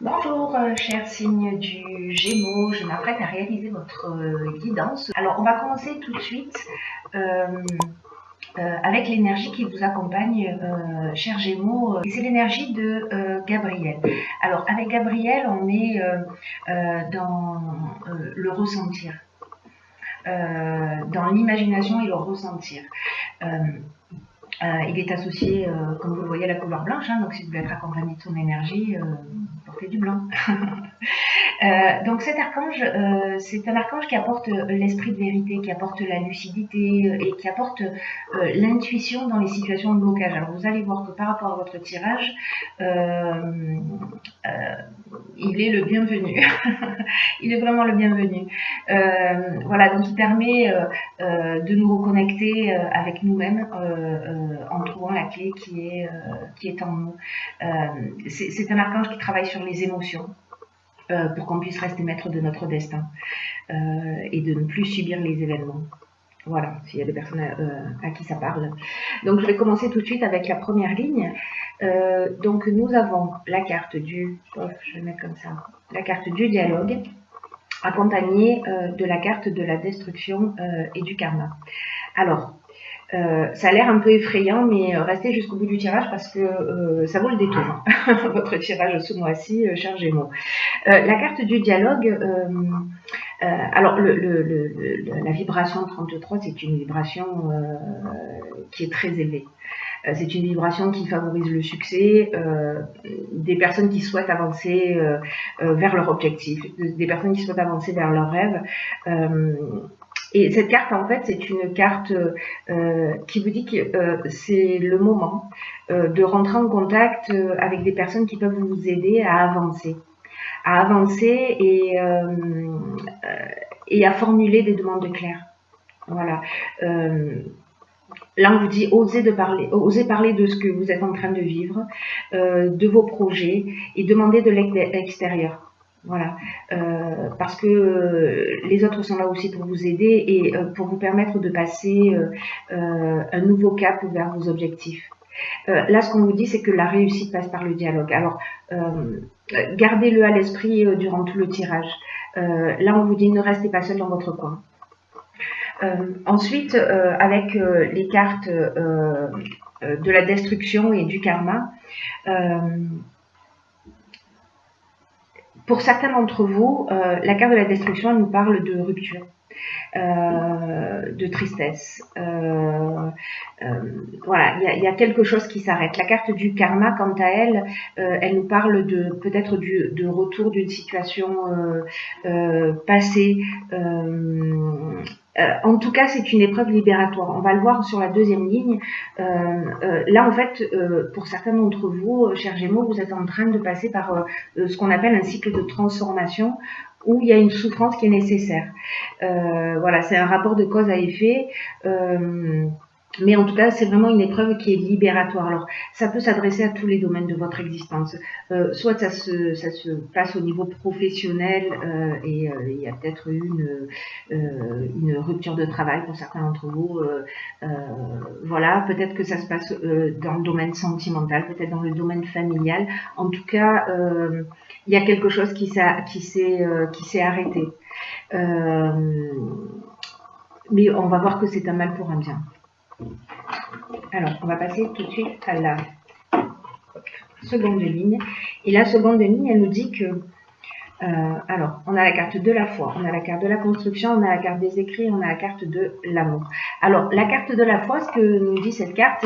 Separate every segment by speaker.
Speaker 1: Bonjour, cher signe du Gémeaux, je m'apprête à réaliser votre guidance. Alors, on va commencer tout de suite avec l'énergie qui vous accompagne, cher Gémeaux. Et c'est l'énergie de Gabriel. Alors, avec Gabriel, on est dans le ressentir, dans l'imagination et le ressentir. Il est associé, comme vous le voyez, à la couleur blanche, hein, donc si vous voulez être accompagné de son énergie, portez du blanc. Donc cet archange, c'est un archange qui apporte l'esprit de vérité, qui apporte la lucidité et qui apporte l'intuition dans les situations de blocage. Alors vous allez voir que par rapport à votre tirage, il est le bienvenu. Il est vraiment le bienvenu. Voilà, donc il permet de nous reconnecter avec nous-mêmes en trouvant la clé qui est en nous. C'est un archange qui travaille sur les émotions. Pour qu'on puisse rester maître de notre destin et de ne plus subir les événements. Voilà, s'il y a des personnes à qui ça parle. Donc je vais commencer tout de suite avec la première ligne. Donc nous avons la carte du, je vais mettre comme ça, la carte du dialogue, accompagnée de la carte de la destruction et du karma. Alors, ça a l'air un peu effrayant, mais restez jusqu'au bout du tirage parce que ça vaut le détour. Votre tirage ce mois-ci, cher Gémeaux. La carte du dialogue, alors la vibration 33, c'est une vibration qui est très élevée. C'est une vibration qui favorise le succès des personnes qui souhaitent avancer vers leur objectif, des personnes qui souhaitent avancer vers leurs rêves. Et cette carte, en fait, c'est une carte qui vous dit que c'est le moment de rentrer en contact avec des personnes qui peuvent vous aider à avancer et à formuler des demandes claires. Voilà. Là, on vous dit osez parler de ce que vous êtes en train de vivre, de vos projets et demandez de l'extérieur. Voilà, parce que les autres sont là aussi pour vous aider et pour vous permettre de passer un nouveau cap vers vos objectifs. Là, ce qu'on vous dit, c'est que la réussite passe par le dialogue. Alors, gardez-le à l'esprit durant tout le tirage. Là, on vous dit ne restez pas seul dans votre coin. Ensuite, avec les cartes de la destruction et du karma, pour certains d'entre vous, la carte de la destruction, elle nous parle de rupture. De tristesse. Voilà, il y a quelque chose qui s'arrête. La carte du karma, quant à elle, elle nous parle de peut-être de retour d'une situation passée. En tout cas, c'est une épreuve libératoire. On va le voir sur la deuxième ligne. Là, en fait, pour certains d'entre vous, chers Gémeaux, vous êtes en train de passer par ce qu'on appelle un cycle de transformation où il y a une souffrance qui est nécessaire. Voilà, c'est un rapport de cause à effet. Mais en tout cas, c'est vraiment une épreuve qui est libératoire. Alors, ça peut s'adresser à tous les domaines de votre existence. Soit ça se passe au niveau professionnel et il y a peut-être eu une rupture de travail pour certains d'entre vous. Voilà, peut-être que ça se passe dans le domaine sentimental, peut-être dans le domaine familial. En tout cas, il y a quelque chose qui s'est arrêté. Mais on va voir que c'est un mal pour un bien. Alors, on va passer tout de suite à la seconde ligne. Et la seconde ligne, elle nous dit que, alors, on a la carte de la foi, on a la carte de la construction, on a la carte des écrits, on a la carte de l'amour. Alors, la carte de la foi, ce que nous dit cette carte,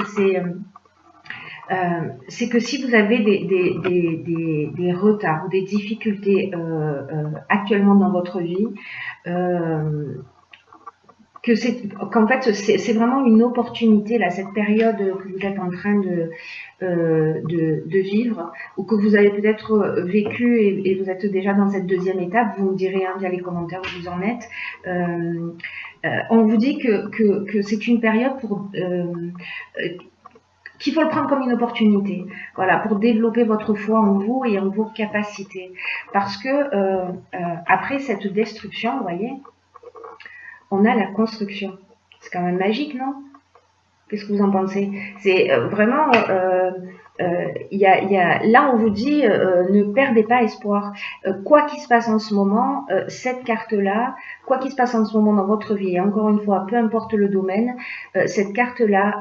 Speaker 1: c'est que si vous avez des retards ou des difficultés actuellement dans votre vie, qu'en fait c'est vraiment une opportunité là, cette période que vous êtes en train de vivre ou que vous avez peut-être vécu et vous êtes déjà dans cette deuxième étape. Vous me direz via les commentaires où vous en êtes. On vous dit que c'est une période pour qu'il faut le prendre comme une opportunité, voilà, pour développer votre foi en vous et en vos capacités. Parce que après cette destruction, vous voyez, on a la construction. C'est quand même magique, non? Qu'est-ce que vous en pensez? C'est vraiment Là, on vous dit, ne perdez pas espoir. Quoi qu'il se passe en ce moment, cette carte-là, quoi qu'il se passe en ce moment dans votre vie, et encore une fois, peu importe le domaine, cette carte-là,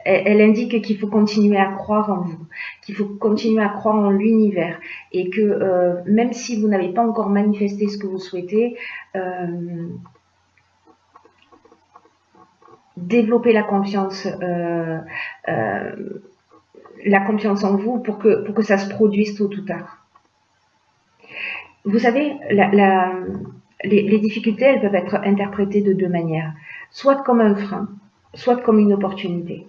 Speaker 1: elle indique qu'il faut continuer à croire en vous, qu'il faut continuer à croire en l'univers, et que même si vous n'avez pas encore manifesté ce que vous souhaitez, développer la confiance en vous pour que ça se produise tôt ou tard. Vous savez, les difficultés, elles peuvent être interprétées de deux manières, soit comme un frein, soit comme une opportunité.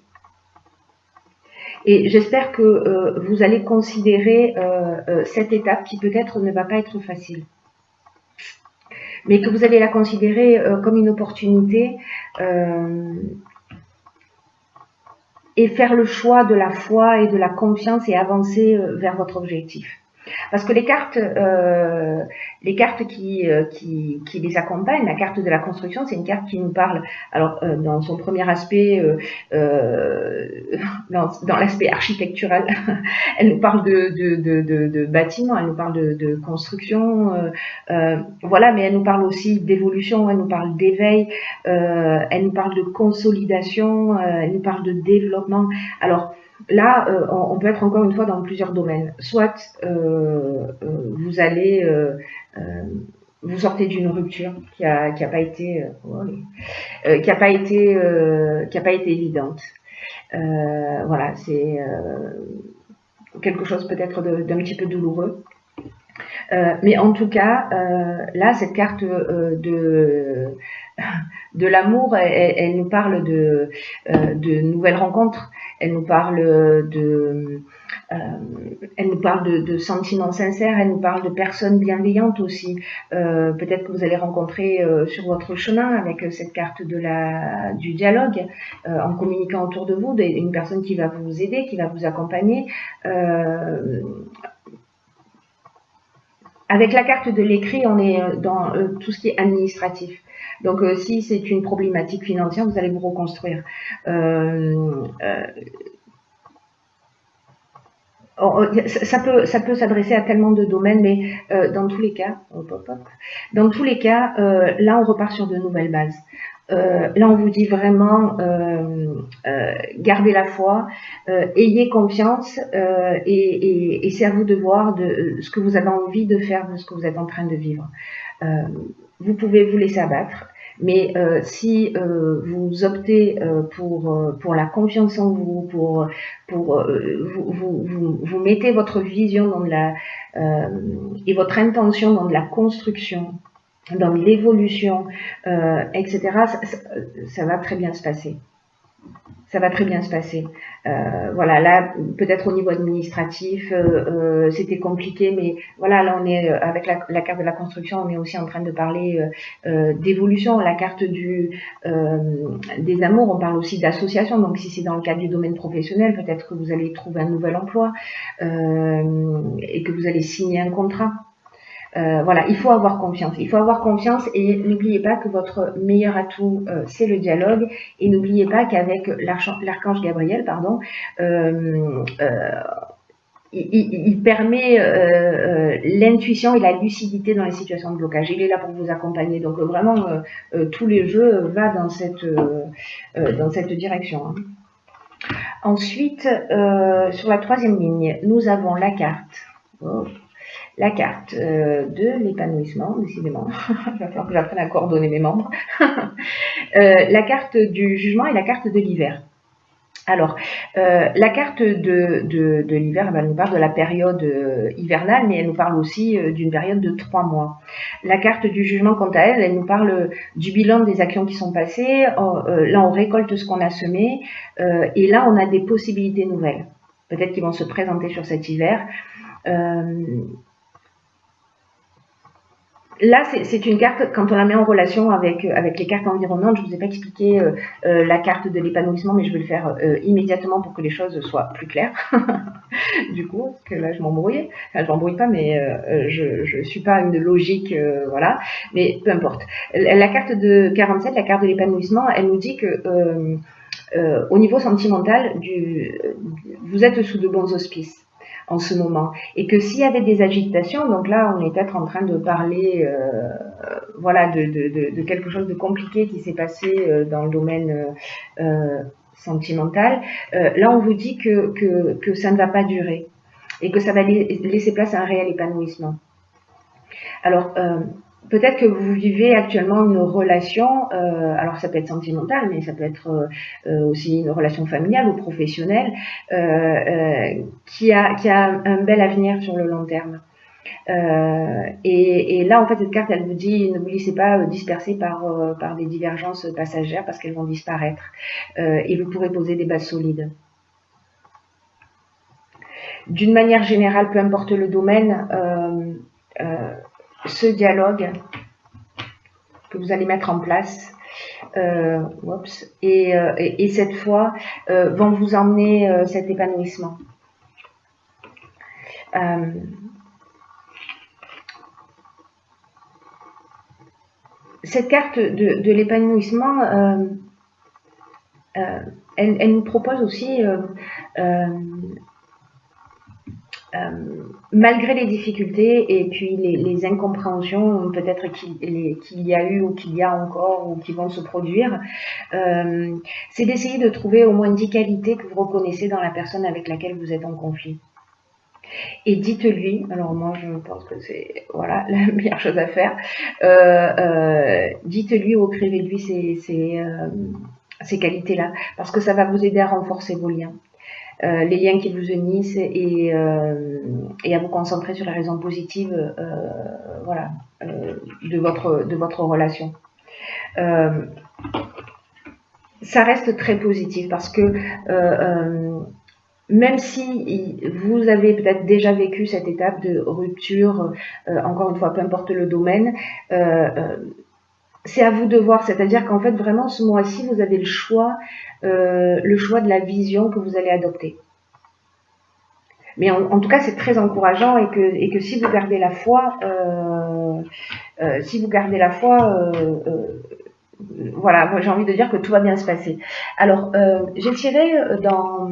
Speaker 1: Et j'espère que vous allez considérer cette étape qui peut-être ne va pas être facile, mais que vous allez la considérer comme une opportunité et faire le choix de la foi et de la confiance et avancer vers votre objectif. Parce que les cartes qui les accompagnent, la carte de la construction, c'est une carte qui nous parle, alors dans son premier aspect, dans l'aspect architectural, elle nous parle de bâtiments, elle nous parle de construction, voilà, mais elle nous parle aussi d'évolution, elle nous parle d'éveil, elle nous parle de consolidation, elle nous parle de développement. Alors, là, on peut être encore une fois dans plusieurs domaines. Soit vous allez, vous sortez d'une rupture qui a pas été évidente. Voilà, c'est quelque chose peut-être d'un petit peu douloureux. Mais en tout cas, là, cette carte de l'amour, elle nous parle de nouvelles rencontres. Elle nous parle de sentiments sincères, elle nous parle de personnes bienveillantes aussi. Peut-être que vous allez rencontrer sur votre chemin avec cette carte du dialogue, en communiquant autour de vous, une personne qui va vous aider, qui va vous accompagner. Avec la carte de l'écrit, on est dans tout ce qui est administratif. Donc, si c'est une problématique financière, vous allez vous reconstruire. Ça peut s'adresser à tellement de domaines, mais dans tous les cas, là, on repart sur de nouvelles bases. Là, on vous dit vraiment, gardez la foi, ayez confiance, et c'est à vous de voir de ce que vous avez envie de faire, de ce que vous êtes en train de vivre. Vous pouvez vous laisser abattre, mais si vous optez pour la confiance en vous, vous mettez votre vision dans et votre intention dans de la construction, dans l'évolution, etc., ça va très bien se passer. Ça va très bien se passer. Voilà, là, peut-être au niveau administratif, c'était compliqué, mais voilà, là, on est avec la carte de la construction, on est aussi en train de parler d'évolution. La carte des amours, on parle aussi d'association. Donc, si c'est dans le cadre du domaine professionnel, peut-être que vous allez trouver un nouvel emploi et que vous allez signer un contrat. Voilà, il faut avoir confiance. Il faut avoir confiance et n'oubliez pas que votre meilleur atout, c'est le dialogue. Et n'oubliez pas qu'avec l'archange Gabriel, pardon, il permet l'intuition et la lucidité dans les situations de blocage. Il est là pour vous accompagner. Donc vraiment, tous les jeux va dans cette direction. Hein. Ensuite, sur la troisième ligne, nous avons la carte. La carte de l'épanouissement, décidément. Il va falloir que j'apprenne à coordonner mes membres. La carte du jugement et la carte de l'hiver. Alors, la carte de l'hiver, elle nous parle de la période hivernale, mais elle nous parle aussi d'une période de 3 mois. La carte du jugement, quant à elle, elle nous parle du bilan des actions qui sont passées. Là, on récolte ce qu'on a semé, et là, on a des possibilités nouvelles. Peut-être qu'ils vont se présenter sur cet hiver. Là, c'est une carte, quand on la met en relation avec les cartes environnantes, je ne vous ai pas expliqué la carte de l'épanouissement, mais je vais le faire immédiatement pour que les choses soient plus claires. Du coup, parce que là, je m'embrouille. Enfin, je m'embrouille pas, mais je suis pas une logique, voilà. Mais peu importe. La carte de 47, la carte de l'épanouissement, elle nous dit que au niveau sentimental, vous êtes sous de bons auspices en ce moment, et que s'il y avait des agitations, donc là on est peut-être en train de parler voilà, de quelque chose de compliqué qui s'est passé dans le domaine sentimental, là on vous dit que ça ne va pas durer et que ça va laisser place à un réel épanouissement. Alors, peut-être que vous vivez actuellement une relation, alors ça peut être sentimental, mais ça peut être aussi une relation familiale ou professionnelle, qui a un bel avenir sur le long terme. Et là, en fait, cette carte, elle vous dit, ne vous laissez pas disperser par des divergences passagères parce qu'elles vont disparaître. Et vous pourrez poser des bases solides. D'une manière générale, peu importe le domaine, ce dialogue que vous allez mettre en place et cette fois vont vous emmener cet épanouissement. Cette carte de l'épanouissement, elle nous propose aussi malgré les difficultés et puis les incompréhensions peut-être qu'il y a eu ou qu'il y a encore ou qui vont se produire, c'est d'essayer de trouver au moins 10 qualités que vous reconnaissez dans la personne avec laquelle vous êtes en conflit. Et dites-lui, alors moi je pense que c'est voilà, la meilleure chose à faire, dites-lui ou écrivez-lui ces qualités-là, parce que ça va vous aider à renforcer vos liens. Les liens qui vous unissent et à vous concentrer sur les raisons positives voilà, de votre relation. Ça reste très positif parce que même si vous avez peut-être déjà vécu cette étape de rupture, encore une fois, peu importe le domaine, c'est à vous de voir, c'est-à-dire qu'en fait, vraiment, ce mois-ci, vous avez le choix de la vision que vous allez adopter. Mais en tout cas, c'est très encourageant et que si vous gardez la foi, voilà, j'ai envie de dire que tout va bien se passer. Alors, j'ai tiré dans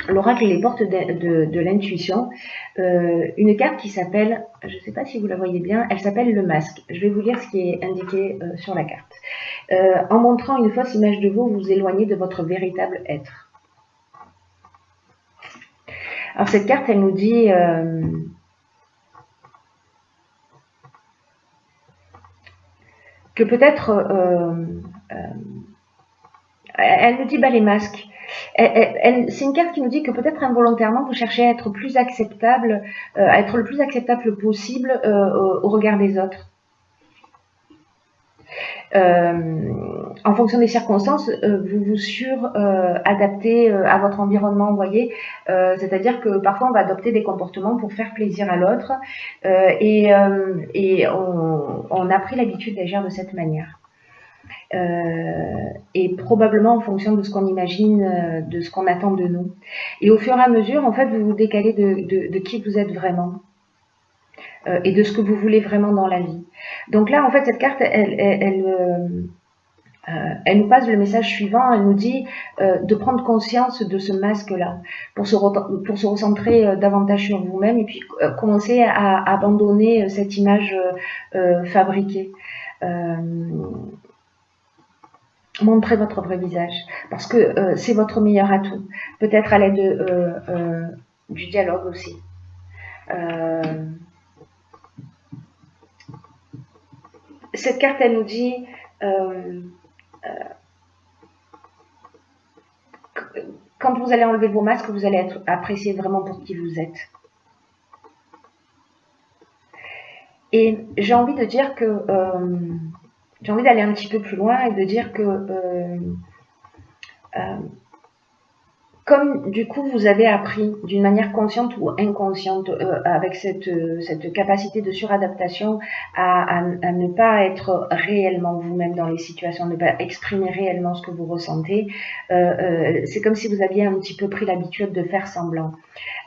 Speaker 1: l'oracle et les portes de l'intuition une carte qui s'appelle, je ne sais pas si vous la voyez bien, elle s'appelle le masque. Je vais vous lire ce qui est indiqué sur la carte. En montrant une fausse image de vous, vous vous éloignez de votre véritable être. Alors cette carte, elle nous dit que peut-être, elle nous dit les masques. C'est une carte qui nous dit que peut-être involontairement vous cherchez à être plus acceptable, à être le plus acceptable possible au regard des autres. En fonction des circonstances, vous vous adaptez à votre environnement, vous voyez. C'est-à-dire que parfois on va adopter des comportements pour faire plaisir à l'autre et on a pris l'habitude d'agir de cette manière. Et probablement en fonction de ce qu'on imagine, de ce qu'on attend de nous. Et au fur et à mesure, en fait, vous vous décalez de qui vous êtes vraiment et de ce que vous voulez vraiment dans la vie. Donc là, en fait, cette carte, elle nous passe le message suivant. Elle nous dit de prendre conscience de ce masque-là pour se recentrer davantage sur vous-même et puis commencer à abandonner cette image fabriquée. Montrez votre vrai visage parce que c'est votre meilleur atout. Peut-être à l'aide du dialogue aussi. Cette carte, elle nous dit quand vous allez enlever vos masques, vous allez être apprécié vraiment pour qui vous êtes. Et j'ai envie de dire que j'ai envie d'aller un petit peu plus loin et de dire que comme du coup vous avez appris d'une manière consciente ou inconsciente avec cette capacité de suradaptation à ne pas être réellement vous-même dans les situations, ne pas exprimer réellement ce que vous ressentez, c'est comme si vous aviez un petit peu pris l'habitude de faire semblant.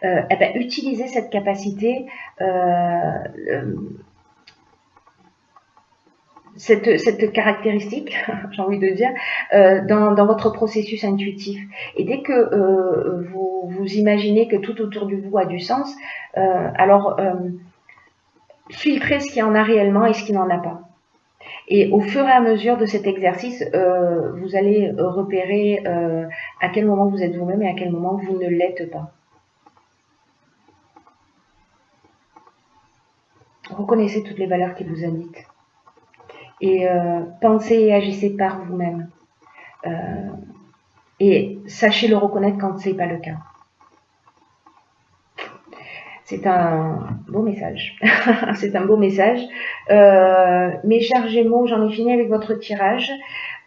Speaker 1: Eh ben, utilisez cette capacité. cette caractéristique, j'ai envie de dire, dans votre processus intuitif. Et dès que vous imaginez que tout autour de vous a du sens, alors filtrez ce qui en a réellement et ce qui n'en a pas. Et au fur et à mesure de cet exercice, vous allez repérer à quel moment vous êtes vous-même et à quel moment vous ne l'êtes pas. Reconnaissez toutes les valeurs qui vous habitent. Et pensez et agissez par vous-même. Et sachez le reconnaître quand ce n'est pas le cas. C'est un beau message. C'est un beau message. Mes chers Gémeaux, j'en ai fini avec votre tirage.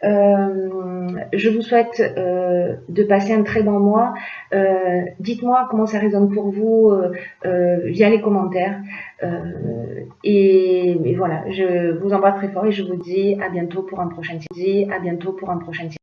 Speaker 1: Je vous souhaite de passer un très bon mois. Dites-moi comment ça résonne pour vous via les commentaires. Et voilà, je vous embrasse très fort et je vous dis à bientôt pour un prochain tirage.